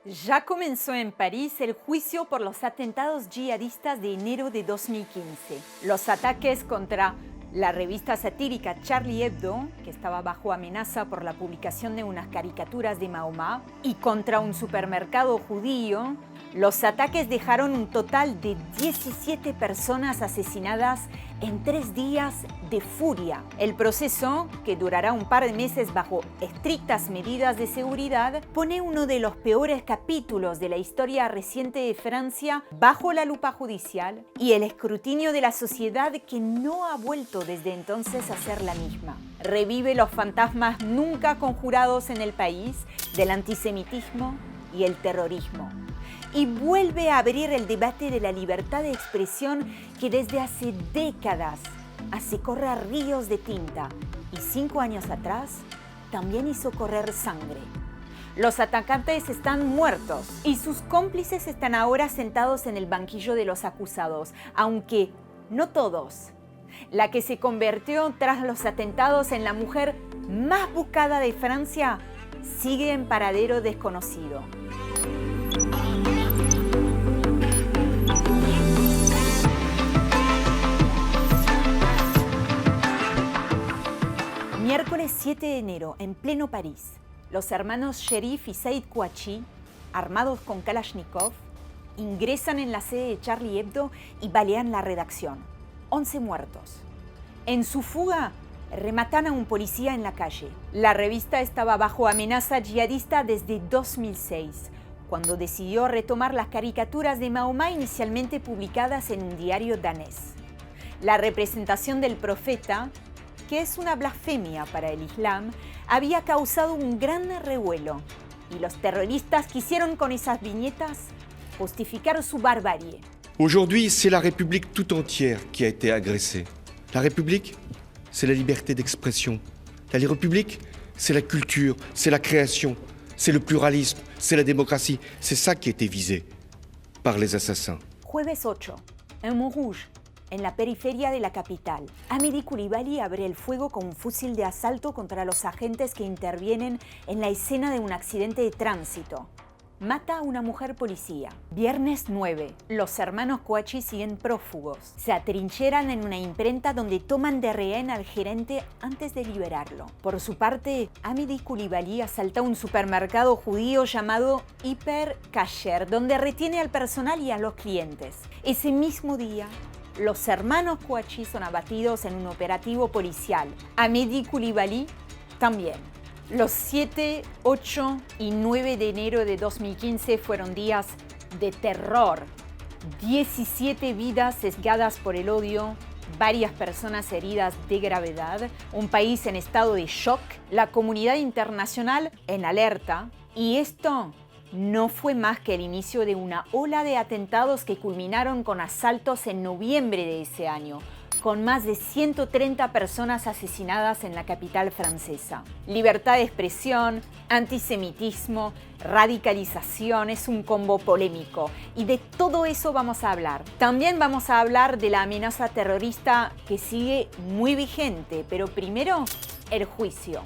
Ya comenzó en París el juicio por los atentados yihadistas de enero de 2015. Los ataques contra la revista satírica Charlie Hebdo, que estaba bajo amenaza por la publicación de unas caricaturas de Mahoma, y contra un supermercado judío, los ataques dejaron un total de 17 personas asesinadas en 3 días de furia. El proceso, que durará un par de meses bajo estrictas medidas de seguridad, pone uno de los peores capítulos de la historia reciente de Francia bajo la lupa judicial y el escrutinio de la sociedad, que no ha vuelto desde entonces a ser la misma. Revive los fantasmas nunca conjurados en el país del antisemitismo y el terrorismo. Y vuelve a abrir el debate de la libertad de expresión, que desde hace décadas hace correr ríos de tinta y 5 años atrás también hizo correr sangre. Los atacantes están muertos y sus cómplices están ahora sentados en el banquillo de los acusados, aunque no todos. La que se convirtió tras los atentados en la mujer más buscada de Francia sigue en paradero desconocido. Miércoles 7 de enero, en pleno París, los hermanos Sherif y Said Kouachi, armados con Kalashnikov, ingresan en la sede de Charlie Hebdo y balean la redacción. 11 muertos. En su fuga, rematan a un policía en la calle. La revista estaba bajo amenaza yihadista desde 2006, cuando decidió retomar las caricaturas de Mahoma inicialmente publicadas en un diario danés. La representación del profeta, que es una blasfemia para el Islam, había causado un gran revuelo, y los terroristas quisieron con esas viñetas justificar su barbarie. Aujourd'hui, c'est la République tout entière qui a été agressée. La République, c'est la liberté d'expression. La République, c'est la culture, c'est la création, c'est le pluralisme, c'est la démocratie. C'est ça qui a été visé par les assassins. Jueves 8, en Montrouge, en la periferia de la capital, Hamidi Coulibaly abre el fuego con un fusil de asalto contra los agentes que intervienen en la escena de un accidente de tránsito. Mata a una mujer policía. Viernes 9. Los hermanos Kouachi siguen prófugos. Se atrincheran en una imprenta donde toman de rehén al gerente antes de liberarlo. Por su parte, Hamidi Coulibaly asalta un supermercado judío llamado Hyper Kasher, donde retiene al personal y a los clientes. Ese mismo día, los hermanos Kouachi son abatidos en un operativo policial. Hamidi Coulibaly también. Los 7, 8 y 9 de enero de 2015 fueron días de terror. 17 vidas sesgadas por el odio, varias personas heridas de gravedad, un país en estado de shock, la comunidad internacional en alerta. Y esto no fue más que el inicio de una ola de atentados que culminaron con asaltos en noviembre de ese año, con más de 130 personas asesinadas en la capital francesa. Libertad de expresión, antisemitismo, radicalización, es un combo polémico. Y de todo eso vamos a hablar. También vamos a hablar de la amenaza terrorista, que sigue muy vigente, pero primero, el juicio.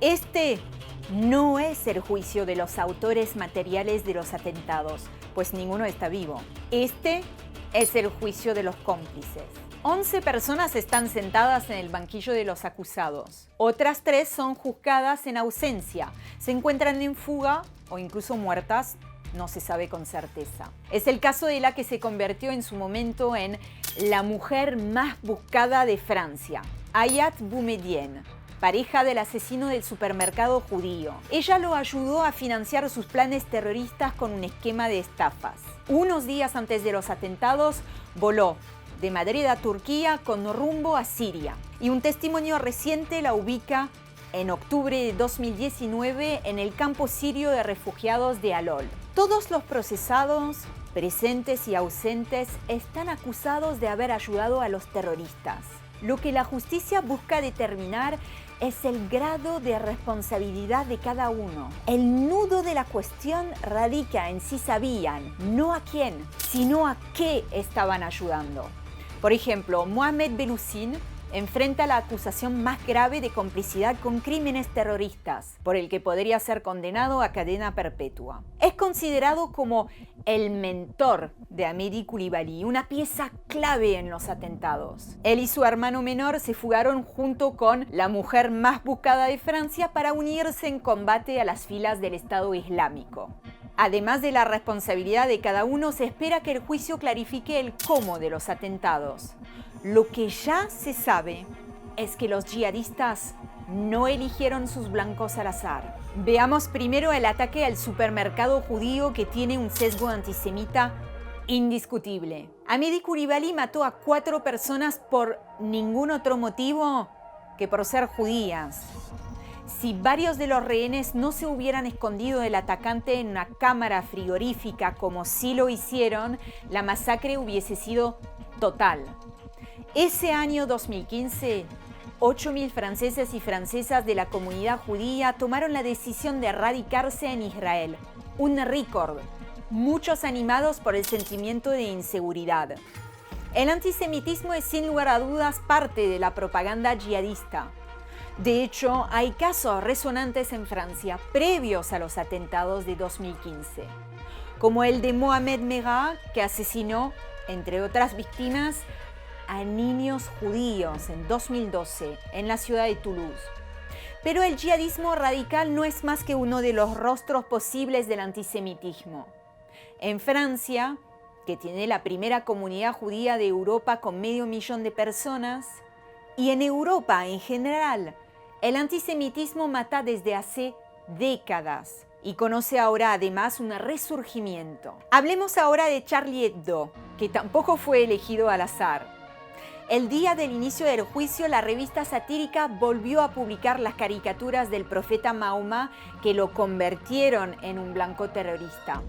Este no es el juicio de los autores materiales de los atentados, pues ninguno está vivo. Este es el juicio de los cómplices. 11 personas están sentadas en el banquillo de los acusados. Otras 3 son juzgadas en ausencia. Se encuentran en fuga o incluso muertas, no se sabe con certeza. Es el caso de la que se convirtió en su momento en la mujer más buscada de Francia, Hayat Boumediene, pareja del asesino del supermercado judío. Ella lo ayudó a financiar sus planes terroristas con un esquema de estafas. Unos días antes de los atentados, voló de Madrid a Turquía con rumbo a Siria. Y un testimonio reciente la ubica en octubre de 2019 en el campo sirio de refugiados de Al-Hol. Todos los procesados, presentes y ausentes, están acusados de haber ayudado a los terroristas. Lo que la justicia busca determinar es el grado de responsabilidad de cada uno. El nudo de la cuestión radica en si sabían, no a quién, sino a qué estaban ayudando. Por ejemplo, Mohamed Beloussine, enfrenta la acusación más grave de complicidad con crímenes terroristas, por el que podría ser condenado a cadena perpetua. Es considerado como el mentor de Amédi Coulibaly, una pieza clave en los atentados. Él y su hermano menor se fugaron junto con la mujer más buscada de Francia para unirse en combate a las filas del Estado Islámico. Además de la responsabilidad de cada uno, se espera que el juicio clarifique el cómo de los atentados. Lo que ya se sabe es que los yihadistas no eligieron sus blancos al azar. Veamos primero el ataque al supermercado judío, que tiene un sesgo antisemita indiscutible. Amédi Coulibaly mató a 4 personas por ningún otro motivo que por ser judías. Si varios de los rehenes no se hubieran escondido del atacante en una cámara frigorífica como sí lo hicieron, la masacre hubiese sido total. Ese año 2015, 8.000 franceses y francesas de la comunidad judía tomaron la decisión de radicarse en Israel. Un récord, muchos animados por el sentimiento de inseguridad. El antisemitismo es sin lugar a dudas parte de la propaganda yihadista. De hecho, hay casos resonantes en Francia previos a los atentados de 2015, como el de Mohamed Merah, que asesinó, entre otras víctimas, a niños judíos en 2012 en la ciudad de Toulouse. Pero el yihadismo radical no es más que uno de los rostros posibles del antisemitismo. En Francia, que tiene la primera comunidad judía de Europa con 500.000 de personas, y en Europa en general, el antisemitismo mata desde hace décadas y conoce ahora además un resurgimiento. Hablemos ahora de Charlie Hebdo, que tampoco fue elegido al azar. El día del inicio del juicio, la revista satírica volvió a publicar las caricaturas del profeta Mahoma que lo convirtieron en un blanco terrorista.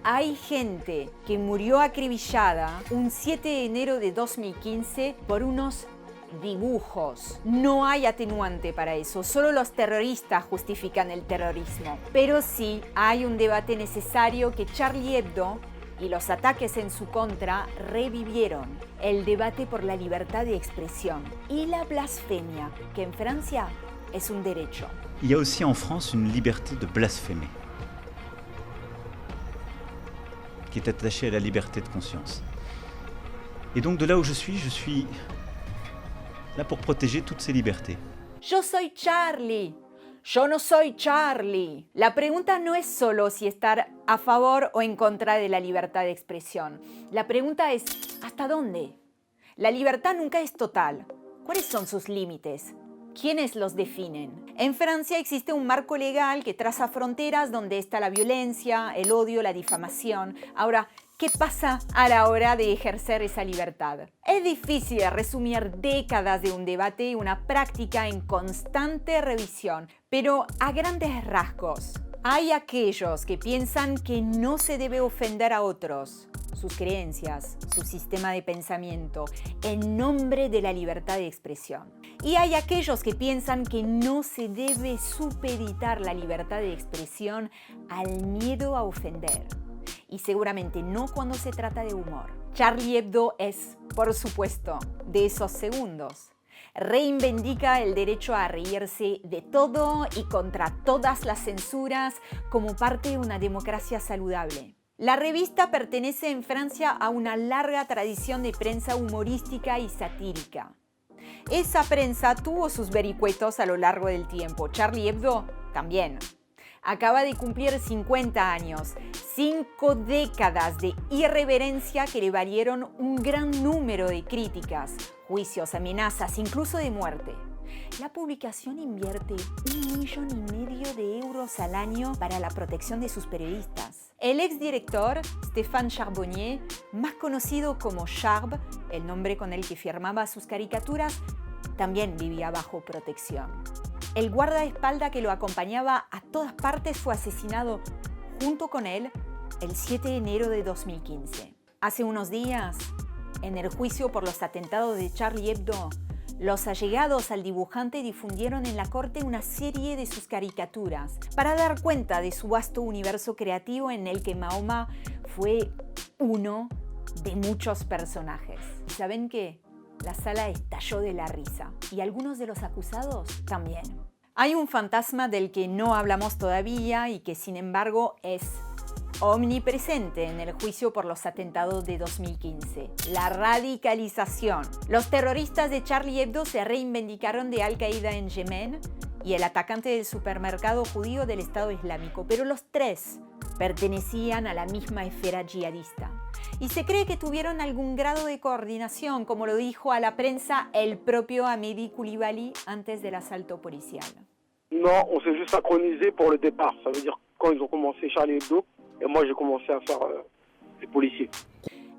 Hay gente que murió acribillada un 7 de enero de 2015 por unos dibujos. No hay atenuante para eso, solo los terroristas justifican el terrorismo. Pero sí hay un debate necesario que Charlie Hebdo y los ataques en su contra revivieron: el debate por la libertad de expresión y la blasfemia, que en Francia es un derecho. Il y a aussi en France une liberté de blasphémer, qui est attachée à la liberté de conscience. Et donc de là où je suis là pour protéger toutes ces libertés. Yo soy Charlie. Yo no soy Charlie. La pregunta no es solo si estar a favor o en contra de la libertad de expresión. La pregunta es, ¿hasta dónde? La libertad nunca es total. ¿Cuáles son sus límites? ¿Quiénes los definen? En Francia existe un marco legal que traza fronteras donde está la violencia, el odio, la difamación. Ahora, ¿qué pasa a la hora de ejercer esa libertad? Es difícil resumir décadas de un debate y una práctica en constante revisión, pero a grandes rasgos, hay aquellos que piensan que no se debe ofender a otros, sus creencias, su sistema de pensamiento, en nombre de la libertad de expresión. Y hay aquellos que piensan que no se debe supeditar la libertad de expresión al miedo a ofender. Y seguramente no cuando se trata de humor. Charlie Hebdo es, por supuesto, de esos segundos. Reivindica el derecho a reírse de todo y contra todas las censuras como parte de una democracia saludable. La revista pertenece en Francia a una larga tradición de prensa humorística y satírica. Esa prensa tuvo sus vericuetos a lo largo del tiempo. Charlie Hebdo también. Acaba de cumplir 50 años, 5 décadas de irreverencia que le valieron un gran número de críticas, juicios, amenazas, incluso de muerte. La publicación invierte 1,5 millones de euros al año para la protección de sus periodistas. El exdirector, Stéphane Charbonnier, más conocido como Charb, el nombre con el que firmaba sus caricaturas, también vivía bajo protección. El guardaespaldas que lo acompañaba a todas partes fue asesinado junto con él el 7 de enero de 2015. Hace unos días, en el juicio por los atentados de Charlie Hebdo, los allegados al dibujante difundieron en la corte una serie de sus caricaturas para dar cuenta de su vasto universo creativo en el que Mahoma fue uno de muchos personajes. ¿Y saben qué? La sala estalló de la risa y algunos de los acusados también. Hay un fantasma del que no hablamos todavía y que sin embargo es omnipresente en el juicio por los atentados de 2015, la radicalización. Los terroristas de Charlie Hebdo se reivindicaron de Al-Qaeda en Yemen y el atacante del supermercado judío del Estado Islámico, pero los tres pertenecían a la misma esfera yihadista. Y se cree que tuvieron algún grado de coordinación, como lo dijo a la prensa el propio Hamedi Coulibaly antes del asalto policial. Non, on s'est juste synchronisé pour le départ. Ça veut dire quand ils ont commencé Charlie Hebdo, et moi j'ai commencé à faire les policiers.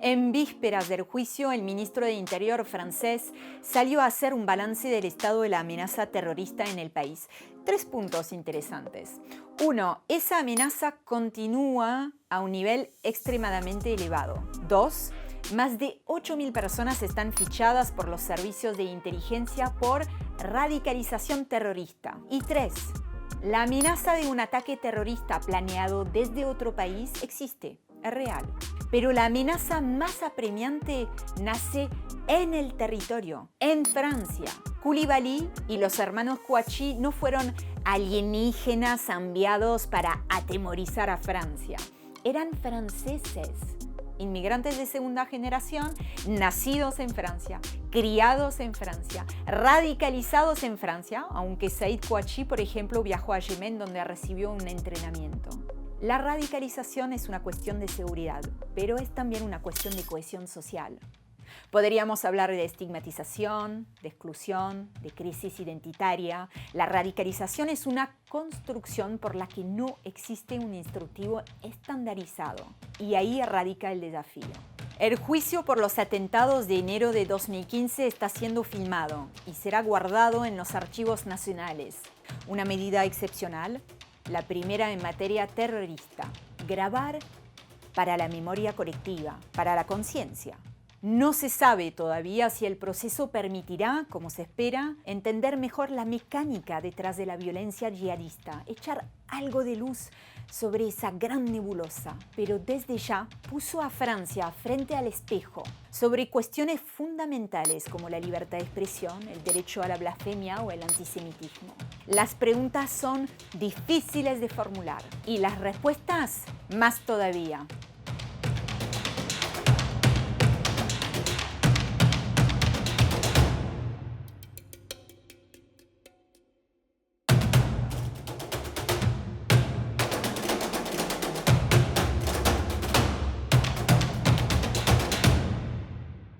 En vísperas del juicio, el ministro de Interior francés salió a hacer un balance del estado de la amenaza terrorista en el país. 3 puntos interesantes. 1. Esa amenaza continúa a un nivel extremadamente elevado. 2. Más de 8.000 personas están fichadas por los servicios de inteligencia por radicalización terrorista. Y 3. La amenaza de un ataque terrorista planeado desde otro país existe, es real. Pero la amenaza más apremiante nace en el territorio, en Francia. Coulibaly y los hermanos Kouachi no fueron alienígenas enviados para atemorizar a Francia. Eran franceses, inmigrantes de segunda generación, nacidos en Francia, criados en Francia, radicalizados en Francia, aunque Said Kouachi, por ejemplo, viajó a Yemen donde recibió un entrenamiento. La radicalización es una cuestión de seguridad, pero es también una cuestión de cohesión social. Podríamos hablar de estigmatización, de exclusión, de crisis identitaria. La radicalización es una construcción por la que no existe un instructivo estandarizado. Y ahí radica el desafío. El juicio por los atentados de enero de 2015 está siendo filmado y será guardado en los archivos nacionales. Una medida excepcional, la primera en materia terrorista. Grabar para la memoria colectiva, para la conciencia. No se sabe todavía si el proceso permitirá, como se espera, entender mejor la mecánica detrás de la violencia yihadista, echar algo de luz sobre esa gran nebulosa, pero desde ya puso a Francia frente al espejo sobre cuestiones fundamentales como la libertad de expresión, el derecho a la blasfemia o el antisemitismo. Las preguntas son difíciles de formular y las respuestas más todavía.